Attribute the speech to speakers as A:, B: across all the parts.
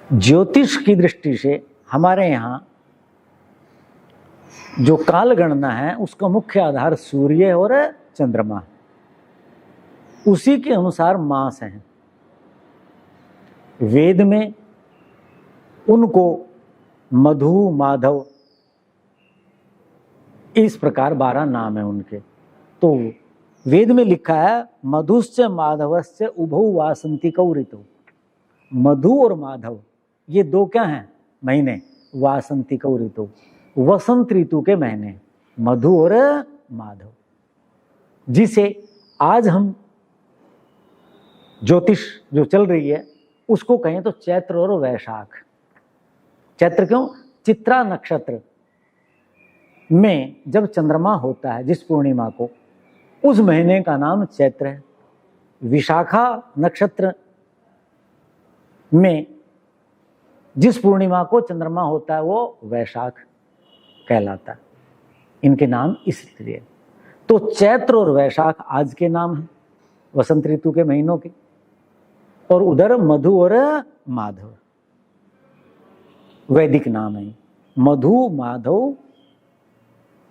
A: ज्योतिष की दृष्टि से हमारे यहाँ जो काल गणना है उसका मुख्य आधार सूर्य और चंद्रमा, उसी के अनुसार मास हैं। वेद में उनको मधु, माधव, इस प्रकार 12 नाम है उनके। तो वेद में लिखा है मधुश्च माधवश्च उभौ वासंतिकौ ऋतु। मधु और माधव ये दो क्या हैं? महीने। वासंतिकौ ऋतु, वसंत ऋतु के महीने, मधु और माधव, जिसे आज हम ज्योतिष जो चल रही है उसको कहें तो चैत्र और वैशाख। चैत्र क्यों? चित्रा नक्षत्र में जब चंद्रमा होता है, जिस पूर्णिमा को, उस महीने का नाम चैत्र है। विशाखा नक्षत्र में जिस पूर्णिमा को चंद्रमा होता है वो वैशाख कहलाता है। इनके नाम इसलिए। तो चैत्र और वैशाख आज के नाम हैं वसंत ऋतु के महीनों के, और उधर मधु और माधव वैदिक नाम है। मधु माधव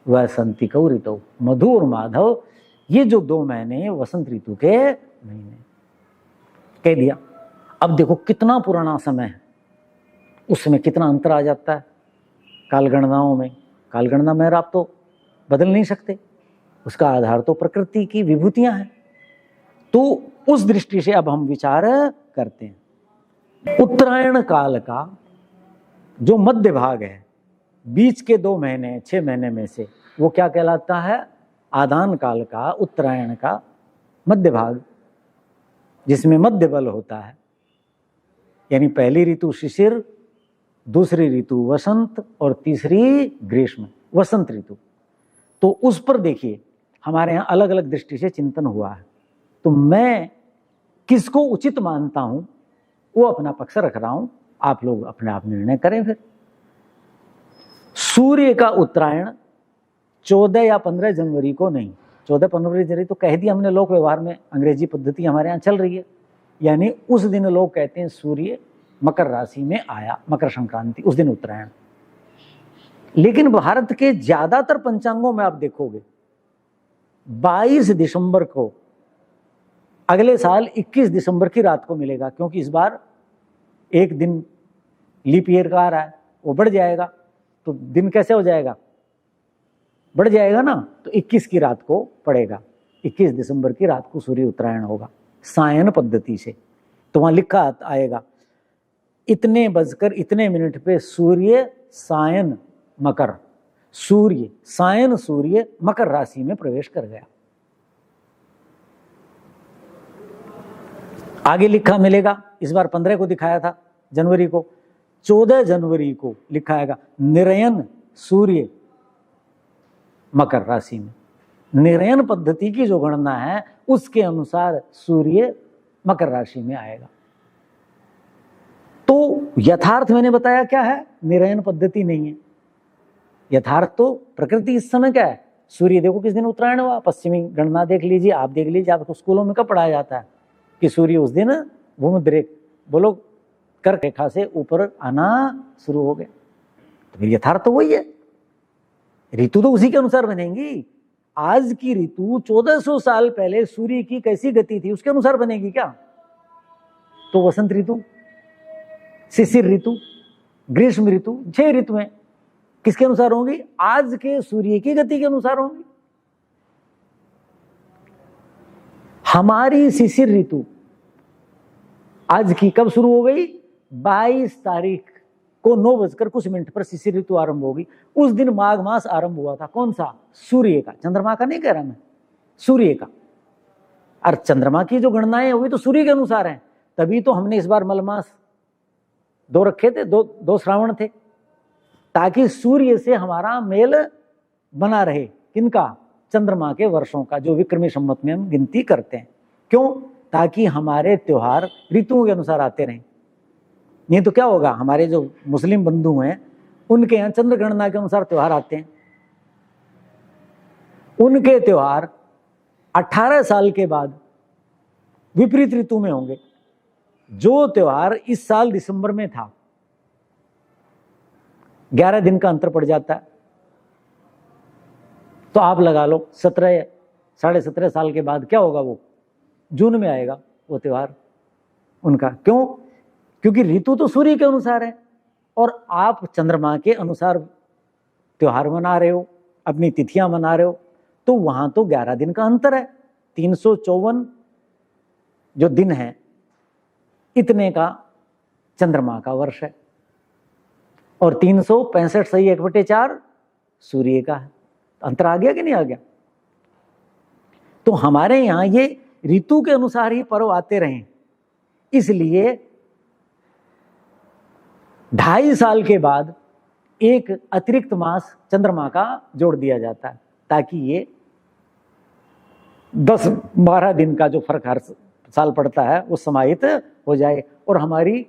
A: वसंतिकौ ऋतु। मधु और माधव ये जो 2 महीने वसंत ऋतु के महीने कह दिया। अब देखो कितना पुराना समय है, उसमें कितना अंतर आ जाता है कालगणनाओं में। कालगणना में आप तो बदल नहीं सकते, उसका आधार तो प्रकृति की विभूतियां हैं। तो उस दृष्टि से अब हम विचार करते हैं। उत्तरायण काल का जो मध्य भाग है, बीच के 2 महीने 6 महीने में से, वो क्या कहलाता है? आदान काल का, उत्तरायण का मध्य भाग, जिसमें मध्य बल होता है। यानी पहली ऋतु शिशिर, दूसरी ऋतु वसंत और तीसरी ग्रीष्म, वसंत ऋतु। तो उस पर देखिए हमारे यहाँ अलग अलग दृष्टि से चिंतन हुआ है। तो मैं किसको उचित मानता हूं वो अपना पक्ष रख रहा हूं, आप लोग अपने आप निर्णय करें। फिर सूर्य का उत्तरायण 14 या 15 जनवरी को नहीं, 14-15 जनवरी तो कह दिया हमने लोक व्यवहार में, अंग्रेजी पद्धति हमारे यहाँ चल रही है। यानी उस दिन लोग कहते हैं सूर्य मकर राशि में आया, मकर संक्रांति, उस दिन उत्तरायण। लेकिन भारत के ज्यादातर पंचांगों में आप देखोगे 22 दिसंबर को, अगले साल 21 दिसंबर की रात को मिलेगा, क्योंकि इस बार एक दिन लीप ईयर का आ रहा है, वो बढ़ जाएगा। तो दिन कैसे हो जाएगा? बढ़ जाएगा ना। तो 21 की रात को पड़ेगा, 21 दिसंबर की रात को सूर्य उत्तरायण होगा सायन पद्धति से। तो वहां लिखा आएगा इतने बजकर इतने मिनट पे सूर्य सायन मकर, सूर्य सायन सूर्य मकर राशि में प्रवेश कर गया। आगे लिखा मिलेगा, इस बार 15 को दिखाया था जनवरी को, 14 जनवरी को लिखाएगा निरयन सूर्य मकर राशि में। निरयन पद्धति की जो गणना है उसके अनुसार सूर्य मकर राशि में आएगा। तो यथार्थ मैंने बताया क्या है? निरयन पद्धति नहीं है। यथार्थ तो प्रकृति इस समय क्या है? सूर्य देखो किस दिन उत्तरायण हुआ, पश्चिमी गणना देख लीजिए, आप देख लीजिए, आपको स्कूलों में कब पढ़ाया जाता है कि सूर्य उस दिन भूमध्य बोलो कर्क रेखा से ऊपर आना शुरू हो गया। तो फिर यथार्थ तो वही है, ऋतु तो उसी के अनुसार बनेगी। आज की ऋतु 1400 साल पहले सूर्य की कैसी गति थी उसके अनुसार बनेगी क्या? तो वसंत ऋतु, शिशिर ऋतु, ग्रीष्म ऋतु, 6 ऋतुएं किसके अनुसार होंगी? आज के सूर्य की गति के अनुसार होंगी। हमारी शिशिर ऋतु आज की कब शुरू हो गई? 22 तारीख को 9 बजकर कुछ मिनट पर शिशिर ऋतु आरंभ होगी। उस दिन माघ मास आरंभ हुआ था। कौन सा? सूर्य का, चंद्रमा का नहीं कह रहा मैं, सूर्य का। और चंद्रमा की जो गणनाएं हुई तो सूर्य के अनुसार हैं। तभी तो हमने इस बार मलमास 2 रखे थे, दो श्रावण थे, ताकि सूर्य से हमारा मेल बना रहे। किनका? चंद्रमा के वर्षों का, जो विक्रमी संवत में हम गिनती करते हैं। क्यों? ताकि हमारे त्योहार ऋतुओं के अनुसार आते रहें। नहीं तो क्या होगा, हमारे जो मुस्लिम बंधु हैं उनके यहाँ चंद्र गणना के अनुसार त्योहार आते हैं। उनके त्योहार 18 साल के बाद विपरीत ऋतु में होंगे। जो त्योहार इस साल दिसंबर में था 11 दिन का अंतर पड़ जाता है। तो आप लगा लो 17 साढ़े 17 साल के बाद क्या होगा, वो जून में आएगा वो त्योहार उनका। क्यों? क्योंकि ऋतु तो सूर्य के अनुसार है और आप चंद्रमा के अनुसार त्योहार मना रहे हो, अपनी तिथियां मना रहे हो, तो वहां तो 11 दिन का अंतर है। 354 जो दिन है इतने का चंद्रमा का वर्ष है और 365 सही 1/4 सूर्य का है। अंतर आ गया कि नहीं आ गया? तो हमारे यहां ये ऋतु के अनुसार ही पर्व आते रहे, इसलिए 2.5 साल के बाद एक अतिरिक्त मास चंद्रमा का जोड़ दिया जाता है ताकि ये 10-12 दिन का जो फर्क हर साल पड़ता है वो समाहित हो जाए और हमारी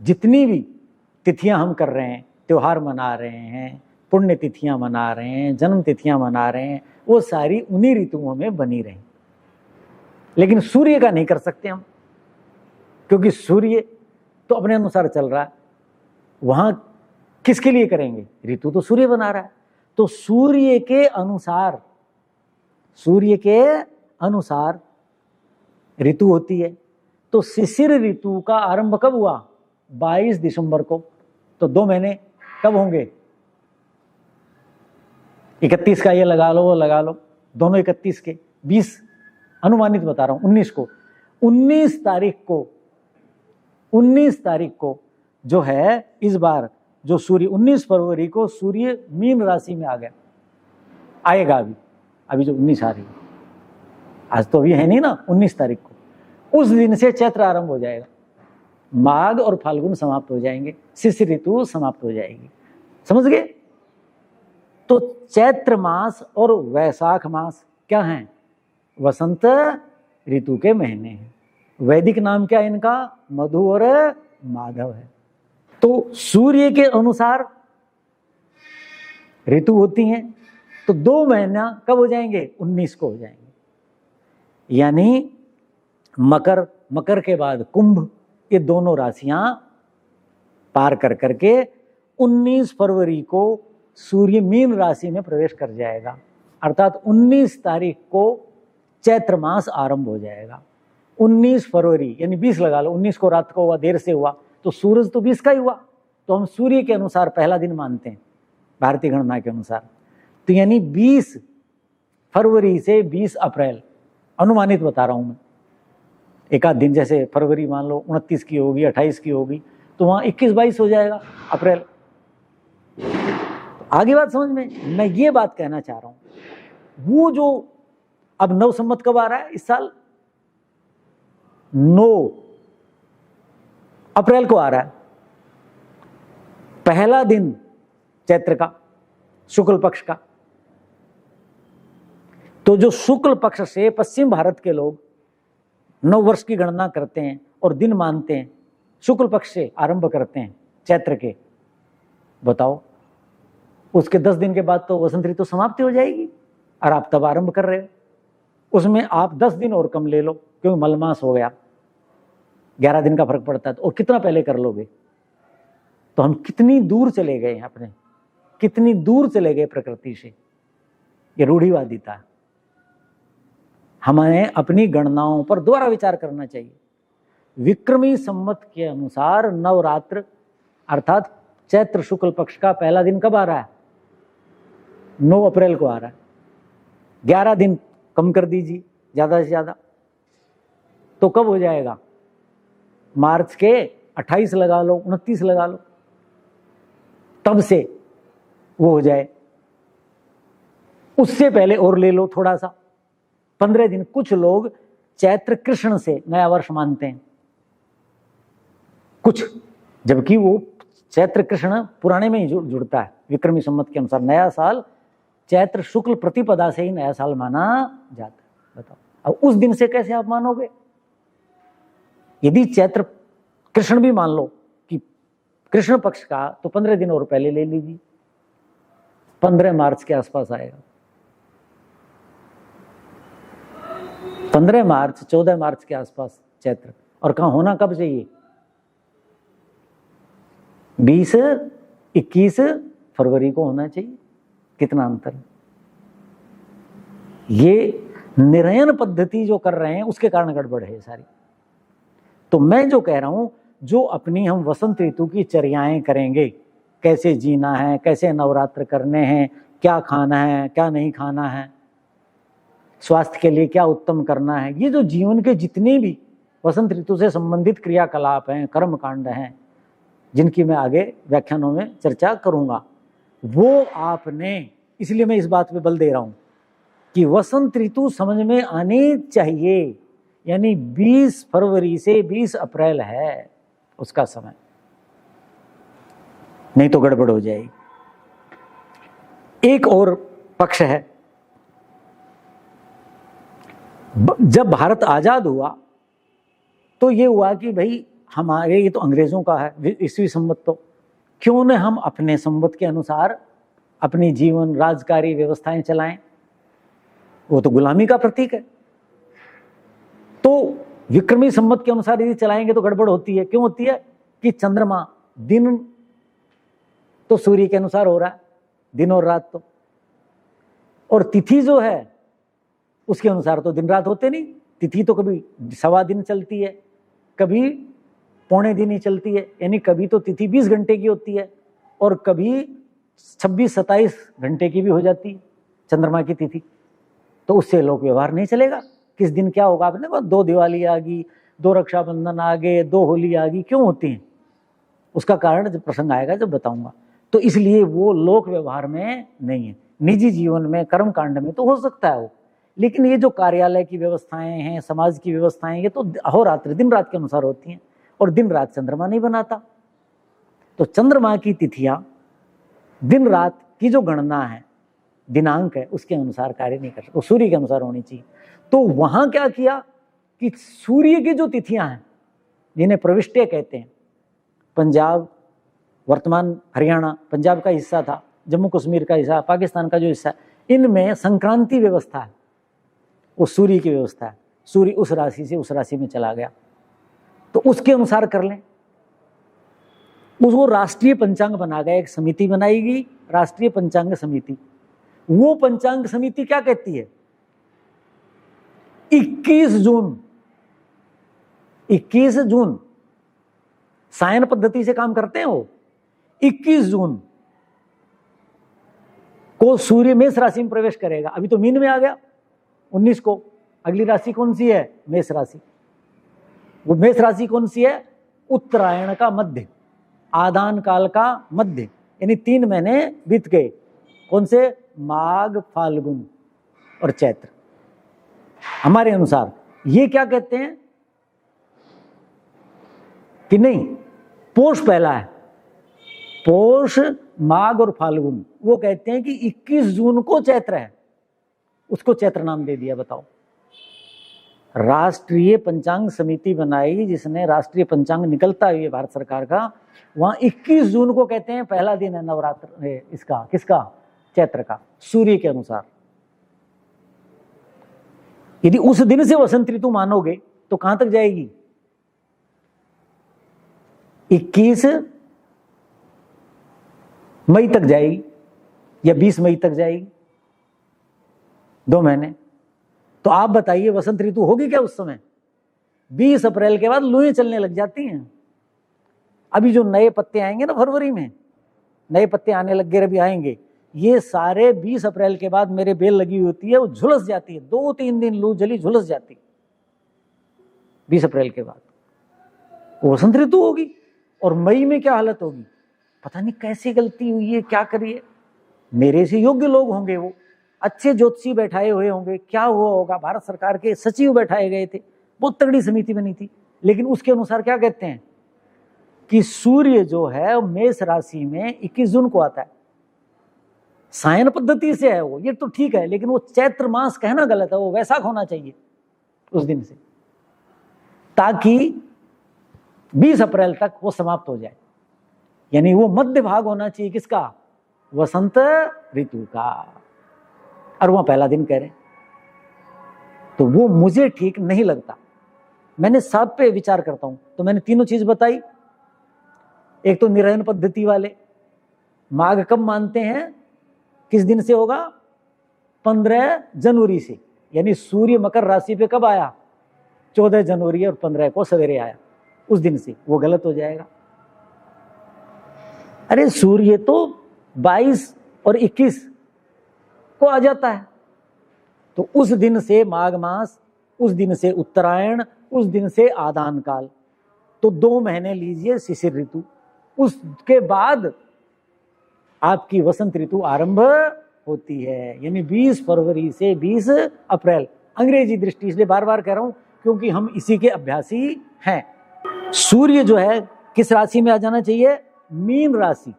A: जितनी भी तिथियां हम कर रहे हैं, त्योहार मना रहे हैं, पुण्य तिथियां मना रहे हैं, जन्म तिथियां मना रहे हैं, वो सारी उन्हीं ऋतुओं में बनी रही। लेकिन सूर्य का नहीं कर सकते हम, क्योंकि सूर्य तो अपने अनुसार चल रहा है। वहां किसके लिए करेंगे? ऋतु तो सूर्य बना रहा है, तो सूर्य के अनुसार ऋतु होती है। तो शिशिर ऋतु का आरंभ कब हुआ? 22 दिसंबर को। तो 2 महीने कब होंगे? 31 का ये लगा लो, वो लगा लो, दोनों 31 के, 20 अनुमानित बता रहा हूं, 19 को। 19 तारीख को जो है इस बार जो सूर्य 19 फरवरी को सूर्य मीन राशि में आ गया, आएगा अभी जो 19 आ रही है, आज तो अभी है नहीं ना, 19 तारीख को। उस दिन से चैत्र आरंभ हो जाएगा, माघ और फाल्गुन समाप्त हो जाएंगे, शिशिर ऋतु समाप्त हो जाएगी। समझ गए? तो चैत्र मास और वैशाख मास क्या हैं? वसंत ऋतु के महीने हैं। वैदिक नाम क्या है इनका? मधु और माधव है। तो सूर्य के अनुसार ऋतु होती हैं, तो 2 महीना कब हो जाएंगे? 19 को हो जाएंगे। यानी मकर के बाद कुंभ, ये दोनों राशियां पार कर करके 19 फरवरी को सूर्य मीन राशि में प्रवेश कर जाएगा, अर्थात 19 तारीख को चैत्र मास आरंभ हो जाएगा। 19 फरवरी यानी 20 लगा लो, 19 को रात को हुआ, देर से हुआ, तो सूरज तो 20 का ही हुआ, तो हम सूर्य के अनुसार पहला दिन मानते हैं भारतीय गणना के अनुसार। तो यानी 20 फरवरी से 20 अप्रैल, अनुमानित बता रहा हूं मैं, एक आध दिन, जैसे फरवरी मान लो 29 की होगी, 28 की होगी, तो वहां 21-22 हो जाएगा अप्रैल। तो आगे बात समझ में? मैं ये बात कहना चाह रहा हूं, वो जो अब नव संवत कब आ रहा है इस साल? 9 अप्रैल को आ रहा है, पहला दिन चैत्र का, शुक्ल पक्ष का। तो जो शुक्ल पक्ष से पश्चिम भारत के लोग नव वर्ष की गणना करते हैं और दिन मानते हैं, शुक्ल पक्ष से आरंभ करते हैं चैत्र के, बताओ उसके 10 दिन के बाद तो वसंत ऋतु समाप्ति हो जाएगी और आप तब आरंभ कर रहे हो। उसमें आप 10 दिन और कम ले लो, क्योंकि मलमास हो गया, 11 दिन का फर्क पड़ता है, तो और कितना पहले कर लोगे? तो हम कितनी दूर चले गए हैं, अपने कितनी दूर चले गए प्रकृति से। ये रूढ़िवादिता है। हमें अपनी गणनाओं पर दोबारा विचार करना चाहिए। विक्रमी संवत के अनुसार नवरात्र अर्थात चैत्र शुक्ल पक्ष का पहला दिन कब आ रहा है? 9 अप्रैल को आ रहा है। 11 दिन कम कर दीजिए ज्यादा से ज्यादा, तो कब हो जाएगा? मार्च के 28 लगा लो, 29 लगा लो, तब से वो हो जाए। उससे पहले और ले लो थोड़ा सा, 15 दिन। कुछ लोग चैत्र कृष्ण से नया वर्ष मानते हैं, कुछ, जबकि वो चैत्र कृष्ण पुराने में ही जुड़ता है। विक्रमी संवत के अनुसार नया साल चैत्र शुक्ल प्रतिपदा से ही नया साल माना जाता है। बताओ अब उस दिन से कैसे आप मानोगे? यदि चैत्र कृष्ण भी मान लो कि कृष्ण पक्ष का, तो 15 दिन और पहले ले लीजिए, 15 मार्च के आसपास आएगा। 15 मार्च 14 मार्च के आसपास चैत्र। और कहां होना कब चाहिए? 20 21 फरवरी को होना चाहिए। कितना अंतर है। ये निरयन पद्धति जो कर रहे हैं उसके कारण गड़बड़ है सारी। तो मैं जो कह रहा हूं, जो अपनी हम वसंत ऋतु की चर्याएं करेंगे, कैसे जीना है, कैसे नवरात्र करने हैं, क्या खाना है, क्या नहीं खाना है, स्वास्थ्य के लिए क्या उत्तम करना है, ये जो जीवन के जितने भी वसंत ऋतु से संबंधित क्रियाकलाप हैं, कर्म कांड हैं, जिनकी मैं आगे व्याख्यानों में चर्चा करूंगा, वो आपने, इसलिए मैं इस बात पे बल दे रहा हूं कि वसंत ऋतु समझ में आनी चाहिए। यानी 20 फरवरी से 20 अप्रैल है उसका समय, नहीं तो गड़बड़ हो जाएगी। एक और पक्ष है, जब भारत आजाद हुआ तो ये हुआ कि भाई हमारे, ये तो अंग्रेजों का है ईस्वी संवत, तो क्यों न हम अपने संवत के अनुसार अपनी जीवन राजकारी व्यवस्थाएं चलाएं। वो तो गुलामी का प्रतीक है। तो विक्रमी संवत के अनुसार यदि चलाएंगे तो गड़बड़ होती है। क्यों होती है कि चंद्रमा दिन तो सूर्य के अनुसार हो रहा है, दिन और रात तो, और तिथि जो है उसके अनुसार तो दिन रात होते नहीं। तिथि तो कभी सवा दिन चलती है, कभी पौने दिन ही चलती है, यानी कभी तो तिथि 20 घंटे की होती है और कभी 26-27 घंटे की भी हो जाती है चंद्रमा की तिथि। तो उससे लोक व्यवहार नहीं चलेगा। किस दिन क्या होगा, आपने कहा 2 दिवाली आ गई, 2 रक्षाबंधन आ गए, 2 होली आ गई, क्यों होती हैं, उसका कारण जब प्रसंग आएगा जब बताऊंगा। तो इसलिए वो लोक व्यवहार में नहीं है। निजी जीवन में, कर्म कांड में तो हो सकता है वो, लेकिन ये जो कार्यालय की व्यवस्थाएं हैं, समाज की व्यवस्थाएं, ये तो अहोरात्र दिन रात के अनुसार होती हैं, और दिन रात चंद्रमा नहीं बनाता। तो चंद्रमा की तिथियां दिन रात की जो गणना है, दिनांक है, उसके अनुसार कार्य नहीं कर सकते, सूर्य के अनुसार होनी चाहिए। तो वहां क्या किया कि सूर्य की जो तिथियां हैं, जिन्हें प्रविष्टे कहते हैं, पंजाब, वर्तमान हरियाणा पंजाब का हिस्सा था, जम्मू कश्मीर का हिस्सा, पाकिस्तान का जो हिस्सा है, इनमें संक्रांति व्यवस्था है, वो सूर्य की व्यवस्था है। सूर्य उस राशि से उस राशि में चला गया, तो उसके अनुसार कर लें। उसको राष्ट्रीय पंचांग बना गया, एक समिति बनाई गई, राष्ट्रीय पंचांग समिति। वो पंचांग समिति क्या कहती है, 21 जून सायन पद्धति से काम करते हैं वो, 21 जून को सूर्य मेष राशि में प्रवेश करेगा। अभी तो मीन में आ गया 19 को। अगली राशि कौन सी है, मेष राशि। वो मेष राशि कौन सी है, उत्तरायण का मध्य, आदान काल का मध्य, यानी 3 महीने बीत गए। कौन से, माघ, फाल्गुन और चैत्र। हमारे अनुसार ये क्या कहते हैं कि नहीं, पोष पहला है, पोष, माघ और फाल्गुन। वो कहते हैं कि 21 जून को चैत्र है, उसको चैत्र नाम दे दिया। बताओ, राष्ट्रीय पंचांग समिति बनाई जिसने, राष्ट्रीय पंचांग निकलता है ये भारत सरकार का, वहां 21 जून को कहते हैं पहला दिन है नवरात्र, इसका, किसका, चैत्र का, सूर्य के अनुसार। यदि उस दिन से वसंत ऋतु मानोगे तो कहां तक जाएगी, 21 मई तक जाएगी या 20 मई तक जाएगी, 2 महीने। तो आप बताइए वसंत ऋतु होगी क्या उस समय? 20 अप्रैल के बाद लूएं चलने लग जाती हैं। अभी जो नए पत्ते आएंगे ना फरवरी में, नए पत्ते आने लग गए, अभी आएंगे, ये सारे 20 अप्रैल के बाद मेरे बेल लगी होती है, वो झुलस जाती है, 2-3 दिन लू जली झुलस जाती है 20 अप्रैल के बाद। वो वसंत ऋतु होगी। और मई में क्या हालत होगी, पता नहीं कैसी गलती हुई है, क्या करिए। मेरे से योग्य लोग होंगे, वो अच्छे ज्योतिषी बैठाए हुए होंगे, क्या हुआ होगा, भारत सरकार के सचिव बैठाए गए थे, बहुत तगड़ी समिति बनी थी, लेकिन उसके अनुसार क्या कहते हैं कि सूर्य जो है मेष राशि में 21 जून को आता है। सायन पद्धति से है वो, ये तो ठीक है, लेकिन वो चैत्र मास कहना गलत है, वो वैशाख होना चाहिए उस दिन से, ताकि 20 अप्रैल तक वो समाप्त हो जाए। यानी वो मध्य भाग होना चाहिए किसका, वसंत ऋतु का, और वहां पहला दिन कह रहे हैं। तो वो मुझे ठीक नहीं लगता। मैंने सब पे विचार करता हूं, तो मैंने तीनों चीज बताई। एक तो निरयन पद्धति वाले, माघ कब मानते हैं, किस दिन से होगा, 15 जनवरी से, यानी सूर्य मकर राशि पे कब आया, 14 जनवरी और 15 को सवेरे आया, उस दिन से। वो गलत हो जाएगा। अरे सूर्य तो 22 और 21 को आ जाता है, तो उस दिन से माघ मास, उस दिन से उत्तरायण, उस दिन से आदान काल, तो 2 महीने लीजिए शिशिर ऋतु। उसके बाद आपकी वसंत ऋतु आरंभ होती है, यानी 20 फरवरी से 20 अप्रैल। अंग्रेजी दृष्टि इसलिए बार बार कह रहा हूं क्योंकि हम इसी के अभ्यासी हैं। सूर्य जो है किस राशि में आ जाना चाहिए, मीन राशि।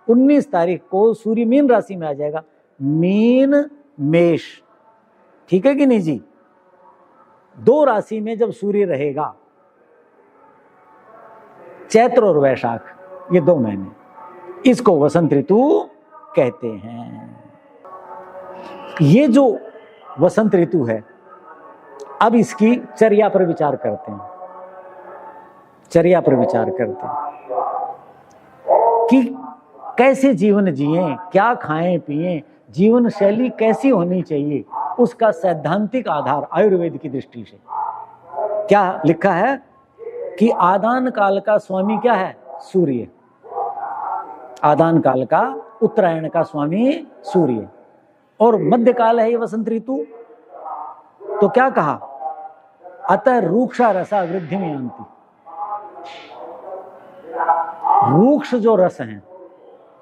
A: 19 तारीख को सूर्य मीन राशि में आ जाएगा, मीन मेष, ठीक है कि नहीं जी। 2 राशि में जब सूर्य रहेगा, चैत्र और वैशाख, ये 2 महीने, इसको वसंत ऋतु कहते हैं। ये जो वसंत ऋतु है, अब इसकी चर्या पर विचार करते हैं, चर्या पर विचार करते हैं कि कैसे जीवन जिएं, क्या खाएं पिएं, जीवन शैली कैसी होनी चाहिए, उसका सैद्धांतिक आधार आयुर्वेद की दृष्टि से क्या लिखा है कि आदान काल का स्वामी क्या है, सूर्य। आदान काल का, उत्तरायण का स्वामी सूर्य, और मध्य काल है ये वसंत ऋतु। तो क्या कहा, अतः रूक्षा रसा वृद्धि में आंती। रूक्ष जो रस हैं,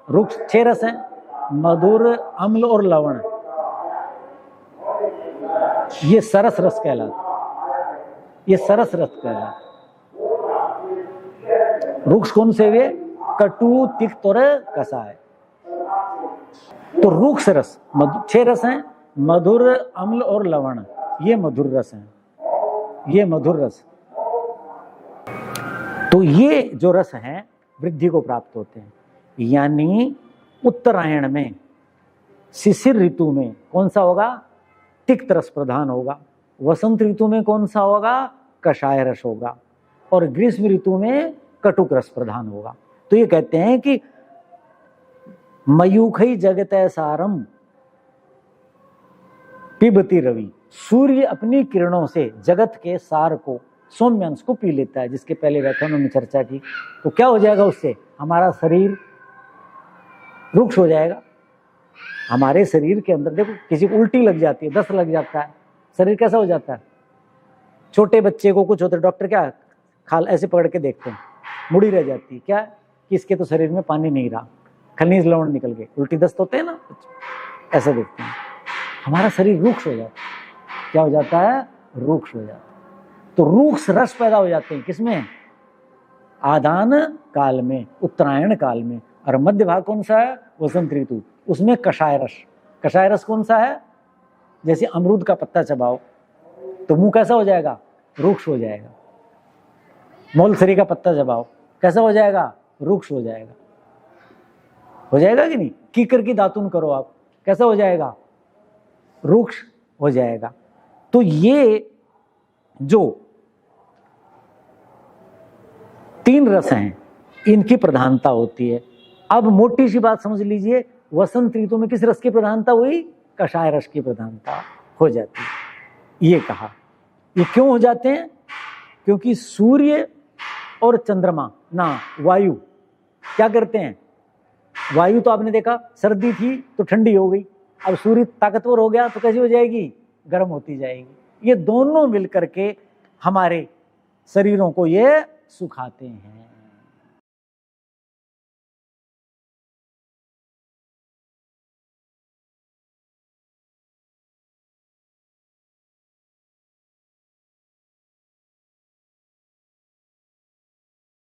A: रूक्ष 6 रस हैं, मधुर, अम्ल और लवण, ये सरस रस कहलाता, ये सरस रस कहलाता। रूक्ष कौन से वे, कटु, तिक्त और कसाय। तो रूक्ष रस 6 रस हैं, मधुर, अम्ल और लवण, ये मधुर रस हैं, ये मधुर रस। तो ये जो रस हैं वृद्धि को प्राप्त होते हैं, यानी उत्तरायण में, शिशिर ऋतु में कौन सा होगा, तिक्त रस प्रधान होगा। वसंत ऋतु में कौन सा होगा, कषाय रस होगा, और ग्रीष्म ऋतु में कटुक रस प्रधान होगा। तो ये कहते हैं कि मयूखई जगतै सारम पिबती रवि, सूर्य अपनी किरणों से जगत के सार को, सौम्य अंश को पी लेता है, जिसके पहले व्याख्यानों में चर्चा की। तो क्या हो जाएगा उससे, हमारा शरीर रुक्ष हो जाएगा। हमारे शरीर के अंदर देखो, किसी को उल्टी लग जाती है, दस्त लग जाता है, शरीर कैसा हो जाता है। छोटे बच्चे को कुछ होता है, डॉक्टर क्या खाल ऐसे पकड़ के देखते हैं, मुड़ी रह जाती है, क्या कि इसके तो शरीर में पानी नहीं रहा, खनिज लवण निकल गए, उल्टी दस्त होते हैं ना, ऐसा देखते हैं। हमारा शरीर रुक्ष हो जाता है, क्या हो जाता है, रुक्ष हो जाता है। तो रूक्ष रस पैदा हो जाते हैं किसमें, आदान काल में, उत्तरायण काल में। और मध्य भाग कौन सा है, वसंत ऋतु, उसमें कषाय रस। कषाय रस कौन सा है, जैसे अमरूद का पत्ता चबाओ तो मुंह कैसा हो जाएगा, रुक्ष हो जाएगा। मोलसरी का पत्ता चबाओ कैसा हो जाएगा, रुक्ष हो जाएगा। हो जाएगा कि नहीं। कीकर की दातुन करो आप, कैसा हो जाएगा, रुक्ष हो जाएगा। तो ये जो 3 रस हैं, इनकी प्रधानता होती है। अब मोटी सी बात समझ लीजिए, वसंत ऋतु में किस रस की प्रधानता हुई, कषाय रस की प्रधानता हो जाती है। ये कहा, ये क्यों हो जाते हैं, क्योंकि सूर्य और चंद्रमा ना वायु क्या करते हैं, वायु तो आपने देखा सर्दी थी तो ठंडी हो गई, अब सूर्य ताकतवर हो गया तो कैसी हो जाएगी, गर्म होती जाएगी। ये दोनों मिलकर के हमारे शरीरों को ये सुखाते हैं।